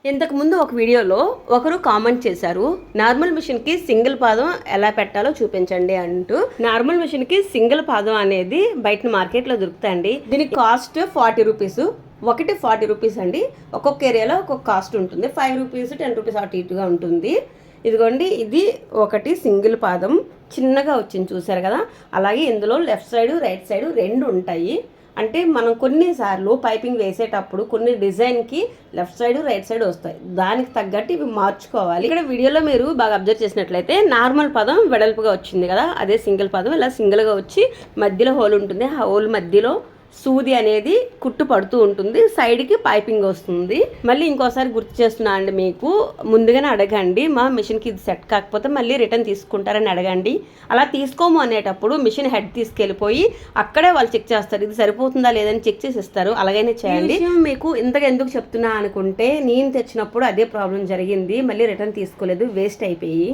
ఇంతకుముందు ఒక వీడియోలో ఒకరు కామెంట్ చేశారు, నార్మల్ మిషన్కి సింగిల్ పాదం ఎలా పెట్టాలో చూపించండి అంటూ. నార్మల్ మిషన్కి సింగిల్ పాదం అనేది బయట మార్కెట్లో దొరుకుతాయండి. దీనికి కాస్ట్ 40 రూపీస్, ఒకటి 40 రూపీస్ అండి. ఒక్కొక్క ఏరియాలో ఒక్కొక్క కాస్ట్ ఉంటుంది. 5 రూపీస్ 10 రూపీస్ అటు ఇటుగా ఉంటుంది. ఇదిగోండి, ఇది ఒకటి సింగిల్ పాదం చిన్నగా వచ్చింది చూసారు కదా. అలాగే ఇందులో లెఫ్ట్ సైడ్ రైట్ సైడ్ రెండు ఉంటాయి. అంటే మనం కొన్నిసార్లు పైపింగ్ వేసేటప్పుడు కొన్ని డిజైన్కి లెఫ్ట్ సైడ్ రైట్ సైడ్ వస్తాయి, దానికి తగ్గట్టు ఇవి మార్చుకోవాలి. ఇక్కడ వీడియోలో మీరు బాగా అబ్జర్వ్ చేసినట్లయితే నార్మల్ పదం వెడల్పుగా వచ్చింది కదా, అదే సింగిల్ పదం ఇలా సింగిల్గా వచ్చి మధ్యలో హోల్ ఉంటుంది. ఆ హోల్ మధ్యలో సూది అనేది కుట్టు పడుతూ ఉంటుంది, సైడ్కి పైపింగ్ వస్తుంది. మళ్ళీ ఇంకోసారి గుర్తు చేస్తున్నా అండి, మీకు ముందుగానే అడగండి, మా మిషన్కి ఇది సెట్ కాకపోతే మళ్ళీ రిటర్న్ తీసుకుంటారని అడగండి. అలా తీసుకోము అనేటప్పుడు మిషన్ హెడ్ తీసుకెళ్ళిపోయి అక్కడే వాళ్ళు చెక్ చేస్తారు, ఇది సరిపోతుందా లేదని చెక్ చేసి ఇస్తారు. అలాగైనా చేయండి. మీకు ఇంతగా ఎందుకు చెప్తున్నా అనుకుంటే, నేను తెచ్చినప్పుడు అదే ప్రాబ్లం జరిగింది, మళ్ళీ రిటర్న్ తీసుకోలేదు, వేస్ట్ అయిపోయి.